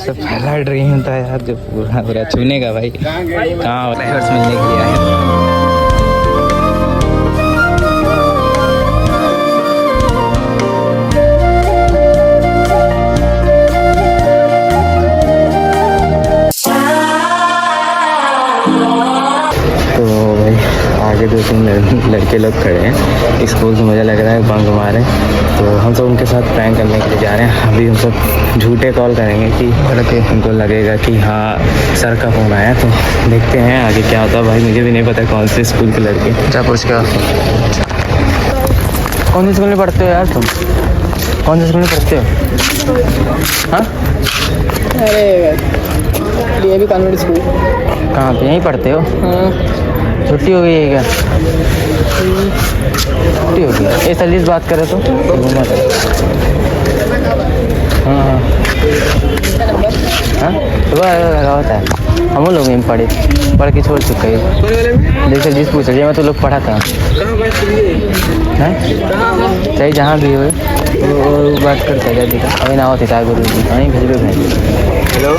से पहला ड्रीम था यार जो पूरा पूरा छूने का भाई। कहाँ फ्लावर्स मिलने के लिए आए। आगे 2-3 लड़के लोग खड़े हैं स्कूल से, मुझे लग रहा है बंक मारे, तो हम सब उनके साथ प्रैंक करने के लिए जा रहे हैं। अभी हम सब झूठे कॉल करेंगे कि लड़के उनको लगेगा कि हाँ सर का फ़ोन आया, तो देखते हैं आगे क्या होता है। भाई मुझे भी नहीं पता कौन से स्कूल के लड़के। क्या पूछ क्या कौन से स्कूल में पढ़ते हो यार तुम? कौन से स्कूल में पढ़ते हो? हाँ अरे DAV कॉन्वेंट स्कूल। कहाँ पे? यहीं पढ़ते हो? हाँ। छुट्टी हो गई है क्या? छुट्टी हो गई। ये सर्विस बात करे तो घूमा था। हाँ हाँ हाँ सुबह होता है। हम लोग यहीं पढ़ के छोड़ चुके हैं। जैसे जिस पूछ रही मैं तो लोग पढ़ा था। चाहे जहाँ भी हो वो बात करते हैं जल्दी का। अभी ना होते था गुरु जी वहीं भेज भेज। हेलो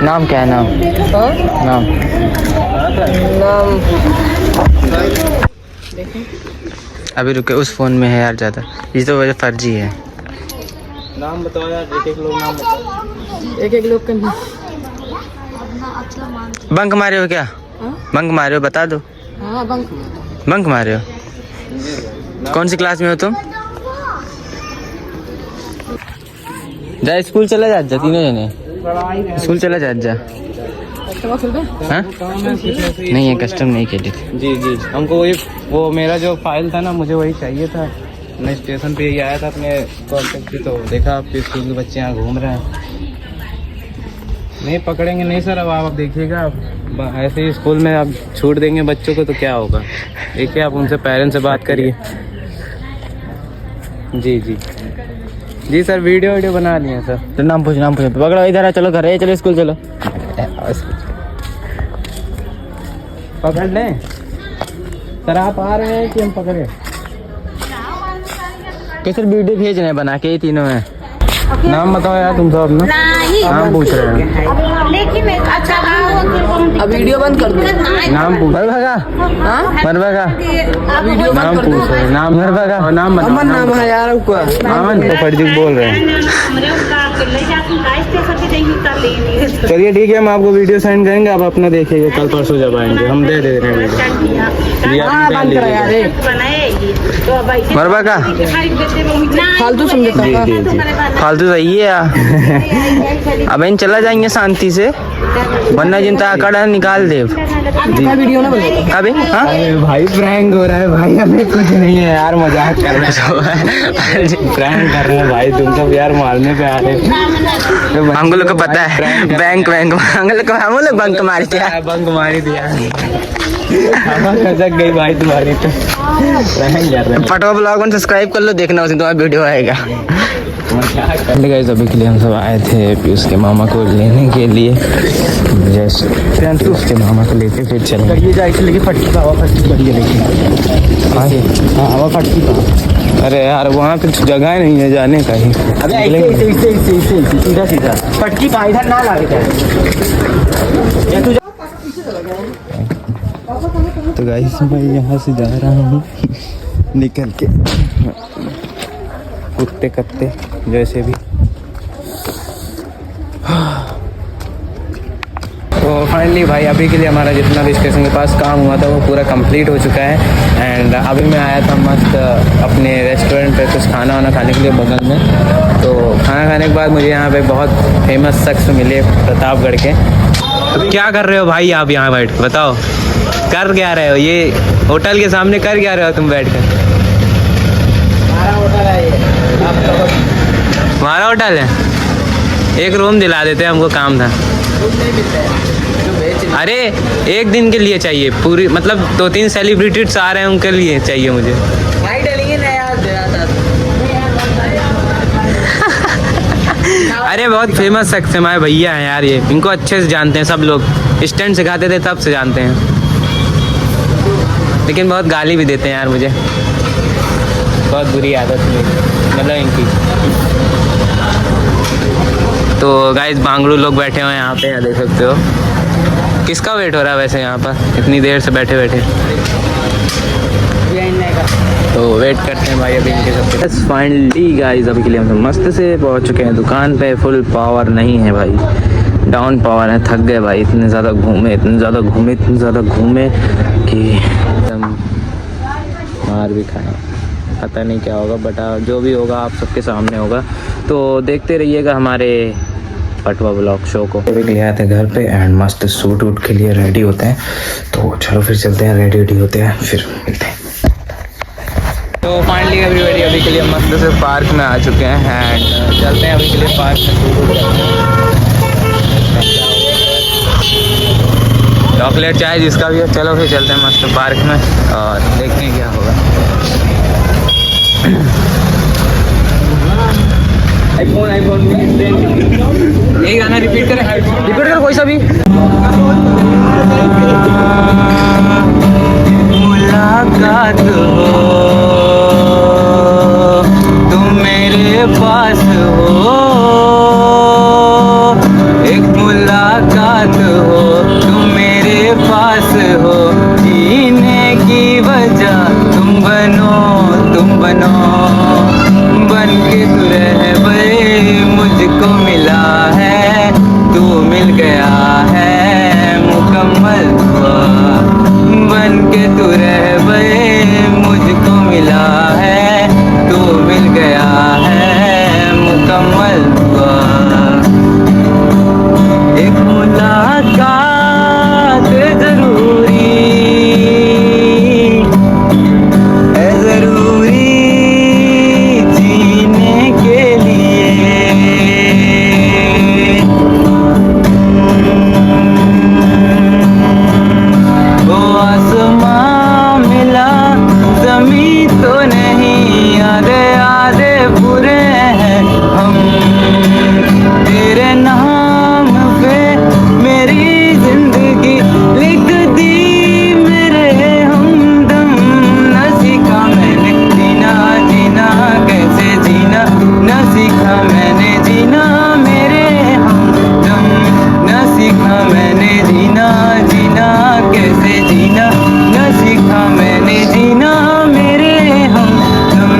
नाम क्या है? नाम नाम नाम अभी रुके, उस फ़ोन में है यार ज़्यादा, ये तो वजह फर्जी है। नाम बताओ यार, एक लोग नाम बताओ। एक लोग का बंक मारे हो क्या? बंक मारे हो बता दो। हाँ बंक मारे हो? कौन सी क्लास में हो तुम? जा स्कूल चला जा तीनों जने स्कूल चला जा। हाँ नहीं है कस्टम नहीं खेली थी। जी जी हमको वही वो मेरा जो फाइल था ना मुझे वही चाहिए था। मैं स्टेशन पे ही आया था अपने कॉन्टेक्ट पे, तो देखा आपके स्कूल के बच्चे यहाँ घूम रहे हैं। नहीं पकड़ेंगे नहीं सर, अब आप देखिएगा। ऐसे ही स्कूल में आप छूट देंगे बच्चों को तो क्या होगा। देखिए आप उनसे पेरेंट्स से बात करिए। जी जी जी सर वीडियो बना लिए सर। तो नाम पूछ पकड़ो इधर है। चलो घर है, चलो स्कूल चलो। पकड़ लें सर, आप आ रहे हैं कि हम पकड़े? कैसे वीडियो भेज रहे हैं बना के? ये तीनों हैं। नाम बताओ यार तुम सब अपना। नाम पूछ रहे हैं। लेकिन अच्छा अब वीडियो बंद कर दो। नाम पूछ मरभगा वीडियो नाम पूछ रहे हैं। नाम मरभगा नाम बताओ। अमन नाम है यार उसका। अमन तो फर्जी बोल रहे हैं। चलिए ठीक है, हम आपको वीडियो सेंड करेंगे, आप अपना देखिएगा। कल परसों जब आएंगे हम दे रहे हैं वीडियो। मरभगा फालतू समझता है। जी जी फालतू सही है यार। अब इन चला जाएंगे शांति से, वरना जिनता आकड़ा निकाल दे। वीडियो ना बना अबे हाँ भाई प्रैंक हो रहा है भाई, हमें कुछ नहीं है यार, मजाक कर रहे हैं। प्रैंक कर रहे हैं भाई, तुम सब यार मारने पे आ रहे हैं। हम लोग को पता है बैंक हम लोग बंक मारी थी। बंक मारी दिया खसक गई भाई तुम्हारी तो। प्रैंक कर रहे हैं। फटो ब्लॉग में सब्सक्राइब कर लो, देखना उसी तुम्हारा वीडियो आएगा। गाइस अभी के लिए हम सब आए थे पीयूष के मामा को लेने के लिए। जस्ट उसके मामा को लेके फिर चलेंगे। ये जाए लेके फटकी हवा फटकी बढ़िया लेके। हाँ हवा फटकी का। अरे यार वहाँ पे जगह नहीं है जाने का ही। अबे ऐसे सीधा सीधा फटकी का इधर ना लागे। तो गाइस मैं यहाँ से जा रहा हूँ निकल के, कुत्ते कत्ते जैसे भी। तो फाइनली भाई अभी के लिए हमारा जितना भी स्टेशन के पास काम हुआ था वो पूरा कंप्लीट हो चुका है। एंड अभी मैं आया था मस्त अपने रेस्टोरेंट पे कुछ खाना वाना खाने के लिए बगल में। तो खाना खाने के बाद मुझे यहाँ पे बहुत फेमस शख्स मिले प्रतापगढ़ के। तो क्या कर रहे हो भाई आप यहाँ बैठ के बताओ? कर क्या रहे हो? ये होटल के सामने कर क्या रहे हो तुम बैठ कर? हमारा होटल है, एक रूम दिला देते हमको, काम था। अरे एक दिन के लिए चाहिए पूरी, मतलब 2-3 सेलिब्रिटीज आ रहे हैं उनके लिए चाहिए मुझे। अरे बहुत फेमस शख्स हमारे भैया हैं यार, ये इनको अच्छे से जानते हैं सब लोग। स्टैंड सिखाते थे तब से जानते हैं। लेकिन बहुत गाली भी देते हैं यार मुझे, बहुत बुरी आदत है मतलब इनकी। तो गाइस बांगड़ू लोग बैठे हुए हैं यहाँ पे, यहाँ देख सकते हो। किसका वेट हो रहा है वैसे यहाँ पर इतनी देर से बैठे बैठे? तो वेट करते हैं भाई अभी इनके सबके। बस फाइनली गाइस अभी के लिए हम सब मस्त से पहुँच चुके हैं दुकान पे। फुल पावर नहीं है भाई, डाउन पावर है। थक गए भाई, इतने ज़्यादा घूमे कि एकदम मार भी खाए। पता नहीं क्या होगा बट जो भी होगा आप सबके सामने होगा, तो देखते रहिएगा हमारे पटवा ब्लॉग शो को। अभी ले आए थे घर पे एंड मस्त सूट वूट के लिए रेडी होते हैं, तो चलो फिर चलते हैं, रेडी होते हैं फिर मिलते हैं। तो फाइनली एवरीबॉडी अभी के लिए मस्त से पार्क में आ चुके हैं एंड चलते हैं अभी के लिए पार्क में सूट वूट करते हैं। चॉकलेट चाय जिसका भी है, चलो फिर चलते हैं मस्त पार्क में और देखते हैं क्या होगा। आईफोन यही गाना रिपीट कर कोई सा भी। मुलाकात हो तुम मेरे पास हो, एक मुलाकात हो तुम मेरे पास हो, जीने की वजह तुम बनो बन के तू रह गए, मुझको मिला है तू मिल गया है मुकम्मल हुआ, बन के तू रह गए, मुझको मिला है तू मिल गया है मुकम्मल हुआ, एक मुलाकात जरूरी है, जरूरी जीने के लिए, वो आसमां मिला ज़मीं तो नहीं, आधे बुरे हैं हम, तेरे नाम पे मेरी जिंदगी लिख दी मेरे हमदम, न सीखा मैंने जीना कैसे जीना, न सीखा मैंने जीना मेरे हमदम, न सीखा मैंने जीना कैसे जीना, न सीखा मैंने जीना मेरे हमदम।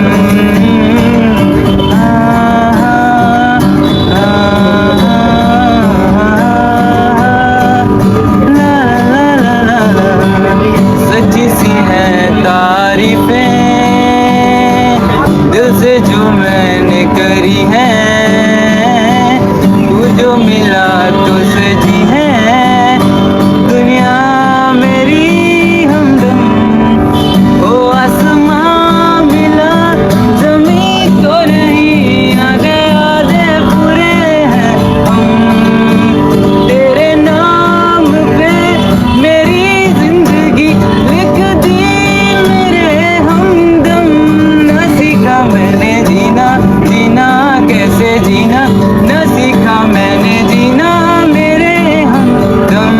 सच्ची सी है तारीफें दिल से जो मैंने करी है, तू जो मिला तो सजी है दुनिया मेरी हमदम, ओ आसमां मिला ज़मीं तो नहीं, आधे बुरे हैं हम, तेरे नाम पे मेरी जिंदगी लिख दी मेरे हमदम, न सीखा मैंने जीना कैसे जीना, न सीखा मैंने जीना मेरे हमदम।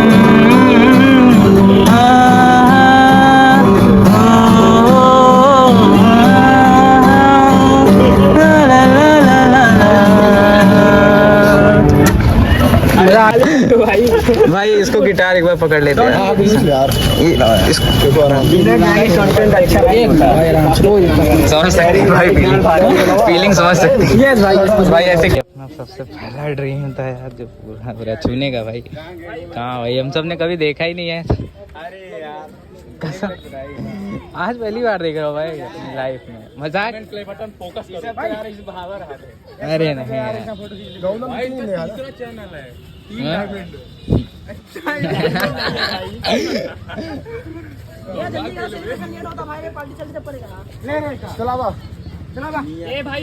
भाई इसको गिटार एक बार पकड़ लेते हैं समझ सकते हैं भाई, फीलिंग समझ सकते हैं भाई ऐसे क्या। सबसे पहला ड्रीम था यार जो पूरा छूने का भाई, कहाँ भाई हम सब ने कभी देखा ही नहीं है। अरे यार कसम आज पहली बार देख रहा हूँ भाई अपनी लाइफ में। मजाक बटन फोकस करो यार, इस बहावर हाथ है। अरे नहीं यार चैनल है चला ए भाई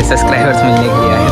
सब्सक्राइबर्स मिलने के लिए आए